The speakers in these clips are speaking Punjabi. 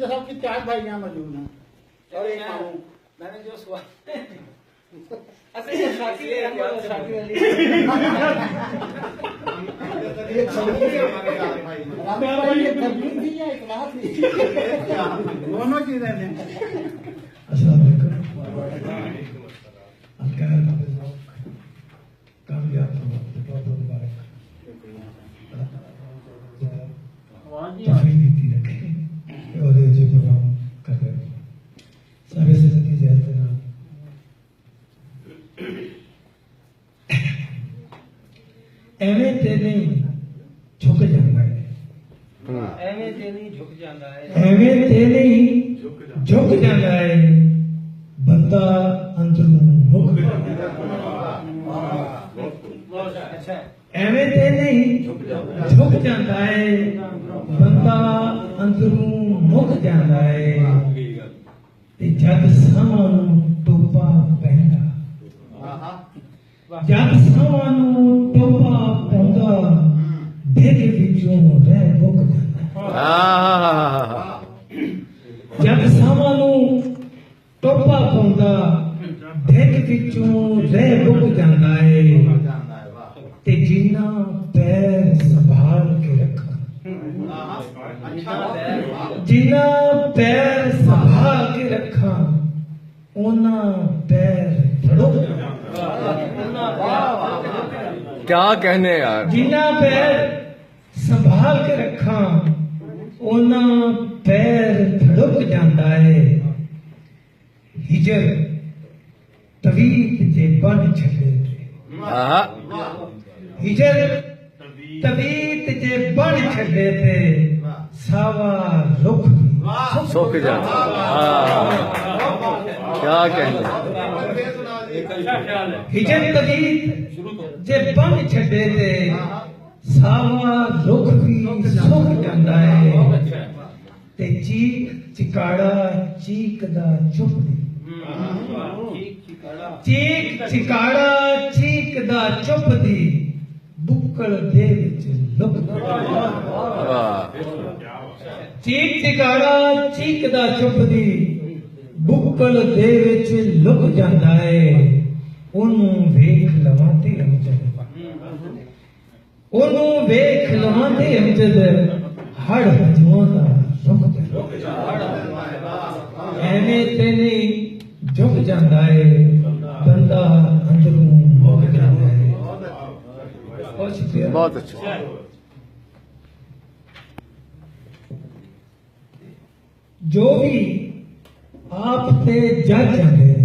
तो सबके 4 भाई यहाँ मौजूद हैं और एक मामू। मैंने जो सवाल असल में शाकिर है या शाकिर अली एक समूह के हमारे भाई ये तबलीग थी या इखलास थी? दोनों चीजें हैं। अस्सलाम वालेकुम। आपका कामयाब बहुत मुबारक। तौफीक दी रखे और जो प्रोग्राम कर रहे हैं सारे से सदी ज़्यादा ना ਐਵੇਂ ਤੇ ਨਹੀਂ ਝੁਕ ਜਾਂਦਾ ਹੈ ਐਵੇਂ ਤੇ ਨਹੀਂ ਝੁਕ ਜਾਂਦਾ ਹੈ ਐਵੇਂ ਤੇ ਨਹੀਂ ਝੁਕ ਜਾਂਦਾ ਹੈ ਬੰਦਾ ਅੰਦਰੋਂ ਮੁੱਕ ਜਾਂਦਾ ਹੈ अच्छा ਐਵੇਂ ਤੇ ਨਹੀਂ ਝੁਕ ਜਾਂਦਾ ਹੈ ਬੰਦਾ ਅੰਦਰੋਂ ਮੁੱਕ ਜਾਂਦਾ ਹੈ ਤੇ ਜਦ ਸਮਾਂ ਨੂੰ ਟੋਪਾ ਪੈਂਦਾ ਜਦ ਸਮਾਂ ਨੂੰ ਟੋਪਾ ਪਾਉਂਦਾ ਡਿੱਗ ਵਿੱਚੋਂ ਰਹਿ ਮੁੱਕ ਜਾਂਦਾ ਜਦ ਸਮਾਂ ਨੂੰ ਟੋਪਾ ਪਾਉਂਦਾ ਡਿੱਗ ਵਿੱਚੋਂ ਰਹਿ ਮੁੱਕ ਜਾਂਦਾ ਹੈ ਤੇ ਜਿੰਨਾ ਪੈਰ ਸੰਭਾਲ ਕੇ ਰੱਖਾਂ ਜਿੰਨਾ ਪੈਰ ਸੰਭਾਲ ਕੇ ਰੱਖਾਂ ਉਹਨਾਂ ਪੈਰ ਫੜੋ क्या कहने यार ਜਿੰਨਾ ਪੈਰ ਸੰਭਾਲ ਕੇ ਰੱਖਾਂ ਉਹਨਾਂ ਪੈਰ ਫੜਕ ਜਾਂਦਾ ਹੈ ਹਿਜਰ ਤਵੀਤ ਜੇ ਬਣ ਛੱਡੇ आहा ਹਿਜਰ ਤਵੀਤ ਜੇ ਬਣ ਛੱਡੇ ਤੇ ਸਾਵਾ ਰੁੱਖ सुख जा क्या कहने ਹਿਜਰ ਤਵੀਤ ਜੇ ਬਣ ਛੱਡੇ ਤੇ ਸਾਵਾ ਰੁੱਖ ਵੀ ਸੁੱਕ ਜਾਂਦਾ ਹੈ ਤੇ ਚੀਕ ਚਿਕਾੜਾ ਚੀਕਦਾ ਚੁੱਪਦੀ ਚੀਕ ਚਿਕਾੜਾ ਚੀਕਦਾ ਚੁੱਪਦੀ ਬੁੱਕਲ ਦੇ ਵਿੱਚ ਲੁਕਦਾ वाह ਚੀਕ ਚਿਕਾੜਾ ਚੀਕਦਾ ਚੁੱਪਦੀ ਬੁੱਕਲ ਦੇ ਵਿੱਚ ਲੁਕ ਜਾਂਦਾ ਹੈ ਉਹਨੂੰ ਵੇਖ ਲਵਾਂਦੇ ਅਮਜਦ ਉਹਨੂੰ ਵੇਖ ਲਵਾਂਦੇ ਅਮਜਦ ਹੜ ਹਜੂਆਂ ਰੁਕ ਜਾਂਦਾ ਐਵੇਂ ਤੇ ਨਹੀਂ ਝੁਕ ਜਾਂਦਾ ਹੈ ਬੰਦਾ ਅੰਦਰੋਂ ਮੁੱਕ ਜਾਂਦਾ ਹੈ ਬਹੁਤ ਸ਼ੁਕਰੀਆ बहुत अच्छा ਜੋ ਵੀ ਆਪ ਤੇ ਜੱਜ ਜਾਂਦੇ ਨੇ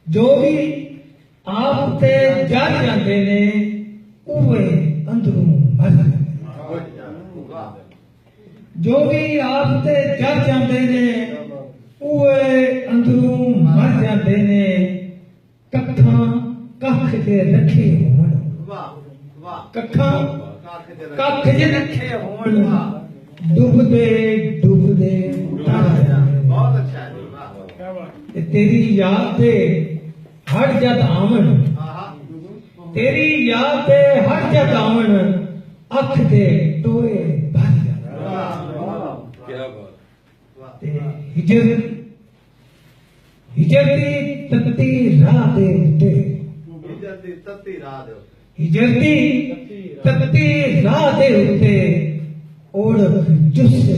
ਜੋ ਵੀ ਆਪ ਤੇ ਜੱਜ ਜਾਂਦੇ ਨੇ ਉਹ ਅੰਦਰੋਂ ਮਰ ਜਾਂਦੇ ਨੇ ਜੋ ਵੀ ਆਪ ਤੇ ਜੱਜ ਜਾਂਦੇ ਨੇ ਉਹ ਅੰਦਰੋਂ ਮਰ ਜਾਂਦੇ ਨੇ ਕੱਖਾਂ ਕੱਖ ਦੇ ਰੱਖੇ ਹੋਣ ਕੱਖਾਂ ਕੱਖ ਜੇ ਰੱਖੇ ਹੋਣ ਡੁੱਬਦੇ ਡੁੱਬਦੇ ਤਰ ਜਾਂਦੇ ਨੇ। ਤੇ ਤੇਰੀ ਯਾਦ ਤੇ ਹਰ ਜਦ ਆਵਣ ਤੇਰੀ ਯਾਦ ਤੇ ਹਰ ਜਦ ਆਵਣ ਅੱਖ ਦੇ ਟੋਏ ਭਰ ਜਾਂਦੇ ਤੇ ਹਿਜਰ ਦੀ ਤੱਤੀ ਰਾਹ ਦੇ ਉੱਤੇ ਹਿਜਰ ਦੀ ਤੱਤੀ ਰਾਹ ਦੇ ਉੱਤੇ ओढ़ जुस्से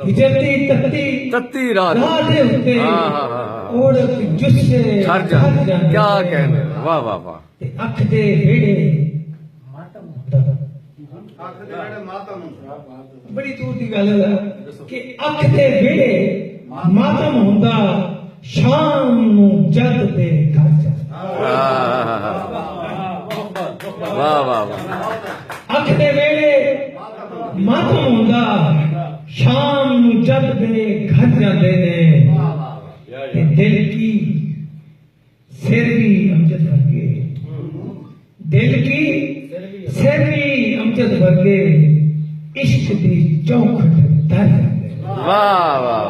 ਹਿਜਰ ਦੀ तत्ती रात ਰਾਹ ਦੇ ਉੱਤੇ हाँ। ओढ़ जुस्से हर जा क्या कहने वाह वाह वाह ਤੇ ਅੱਖ ਦੇ ਵੇੜੇ ਮਾਤਮ ਹੁੰਦਾ ਬੜੀ ਦੂਰ ਦੀ ਗੱਲ ਹੈ ਕਿ ਅੱਖ ਦੇ ਵੇੜੇ ਮਾਤਮ ਹੁੰਦਾ ਸ਼ਾਮ ਨੂੰ ਜਦ ਤੇ ਘਰ ਜਾਂਦਾ वाह वाह वाह ਅੱਖ ਦੇ ਵੇਲੇ ਮਾਤਮ ਹੁੰਦਾ ਸ਼ਾਮ ਨੂੰ ਜਦ ਦੇ ਘਰ ਜਾਂਦੇ ਨੇ ਤੇ ਦਿਲ ਕੀ ਸਿਰ ਵੀ ਅਮਜਦ ਵਰਗੇ ਦਿਲ ਕੀ ਸਿਰ ਵੀ ਅਮਜਦ ਵਰਗੇ ਇਸ਼ਕ ਦੀ ਚੌਖਟ ਧਰ ਜਾਂਦੇ ਨੇ वाह वाह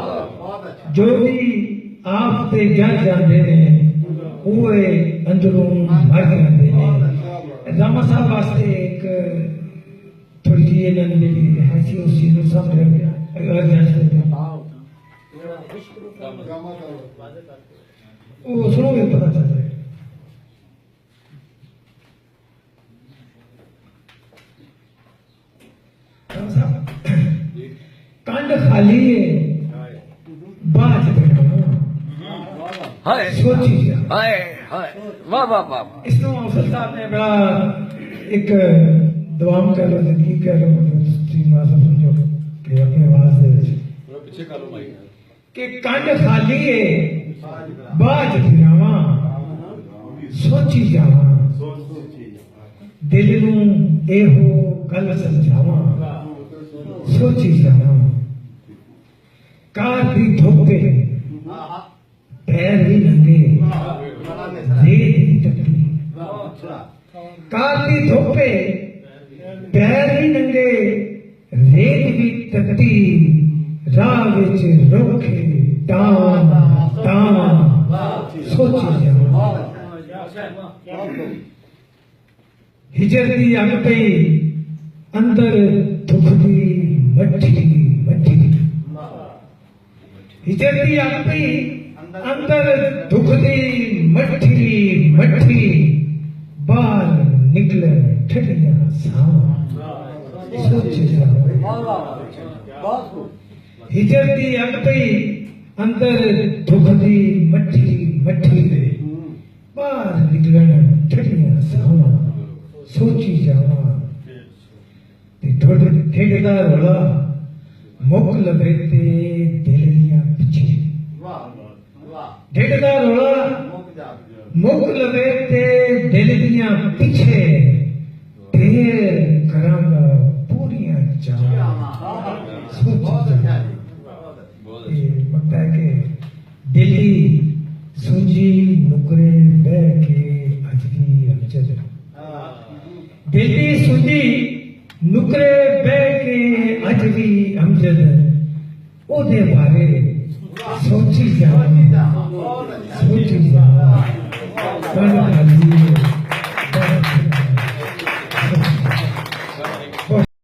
ਜੋ ਵੀ ਆਪ ਤੇ ਜਲ ਜਾਂਦੇ ਨੇ ਉਹ ਅੰਦਰੋਂ ਮਰ ਜਾਂਦੇ ਨੇ ਰਾਮਾ ਸਾਹਿਬ ਵਾਸਤੇ ਇੱਕ ਥੋੜੀ ਜਿਹੀ ਇਹਨਾਂ ਨੇ ਸਾਹਮਣੇ ਰੱਖਿਆ ਉਹ ਸੁਣੋਗੇ ਪਤਾ ਚੱਲ ਜਾਏਗਾ ਕੰਡ ਖਾਲੀ ਹੈ ਬਾਜ ਬੈਠੋ ਹਾਏ ਸੋਚੀ ਜਾ ਹਾਏ ਹਾਏ ਵਾਹ ਵਾਹ ਵਾਹ ਵਾਹ ਇਸ ਨੂੰ ਅਫਸਰ ਸਾਹਿਬ ਨੇ ਬੜਾ ਇੱਕ ਦੁਆਮ ਕਰ ਲੋ ਜ਼ਿੰਦਗੀ ਕਰ ਲੋ ਤੁਸੀਂ ਮਾਸਾ ਸਮਝੋ ਕਿ ਆਪਣੀ ਆਵਾਜ਼ ਦੇ ਵਿੱਚ ਪਿੱਛੇ ਕਰ ਲਓ ਮਾਈਕ ਕਿ ਕੰਡ ਖਾਲੀ ਏ ਬਾਜ ਫਿਰਾਵਾਂ ਸੋਚੀ ਜਾਵਾਂ ਦਿਲ ਨੂੰ ਇਹੋ ਗੱਲ ਸਮਝਾਵਾਂ ਸੋਚੀ ਜਾਵਾਂ ਕਾਰ ਦੀ ਧੋਪੇ ਪੈਰ ਵੀ ਨੰਗੇ ਰੇਤ ਦੀ ਤੱਤੀ ਕਾਰ ਦੀ ਧੋਪੇ ਪੈਰ ਵੀ ਨੰਗੇ ਰੇਤ ਵੀ ਤੱਤੀ ਰਾਹ ਵਿੱਚ ਰੋਕੇ ਤਾਂ ਸੋਚੀ ਜਾਵਾਂ ਹਿਜਰ ਦੀ ਅੱਗ ਪਈ ਅੰਦਰ ਦੁੱਖ ਦੀ ਮੱਠੀ ਹਿਜਰ ਦੀ ਅੱਗ ਪਈ ਅੰਦਰ ਦੁੱਖ ਦੀ ਮੱਠੀ ਬਾਹਰ ਨਿਕਲੇ ਠੰਡੀਆਂ ਸਾਵਾਂ ਸੋਚੀ ਜਾਵਾਂ ਹਿਜਰ ਦੀ ਅੱਗ ਪਈ ਅੰਦਰ ਦੁੱਖ ਦੀ ਮੱਠੀ ਬਾਹਰ ਨਿਕਲਣ ਠੰਡੀਆਂ ਸਾਵਾਂ ਸੋਚੀ ਜਾਵਾਂ ਤੇ ਢਿੱਡ ਦਾ ਰੌਲਾ ਮੁੱਕ ਲਵੇ ਤੇ ਦਿਲ ਦੀਆਂ ਪਿੱਛੇ ਢਿੱਡ ਦਾ ਰੌਲਾ ਮੁੱਕ ਲਵੇ ਤੇ ਦਿਲ ਦੀਆਂ ਪਿੱਛੇ ਢੇਰ ਕਰਾਂਗਾ ਪੂਰੀਆਂ ਚਾਹਾਂ ਸੋਚੀ ਜਾਵਾਂ ਇਹ ਪਤਾ ਕਿ ਦਿੱਲੀ ਸੁੰਜੀ ਨੁਕਰੇ ਬਹਿ ਕੇ ਅੱਜ ਵੀ ਅਮਜਦ ਦਿੱਲੀ ਸੁੰਜੀ ਨੁਕਰੇ ਬਹਿ ਕੇ ਅੱਜ ਵੀ ਅਮਜਦ ਉਹਦੇ ਬਾਰੇ ਸੋਚੀ ਜਾਵਾਂ ਸੋਚੀ ਜਾਵਾਂ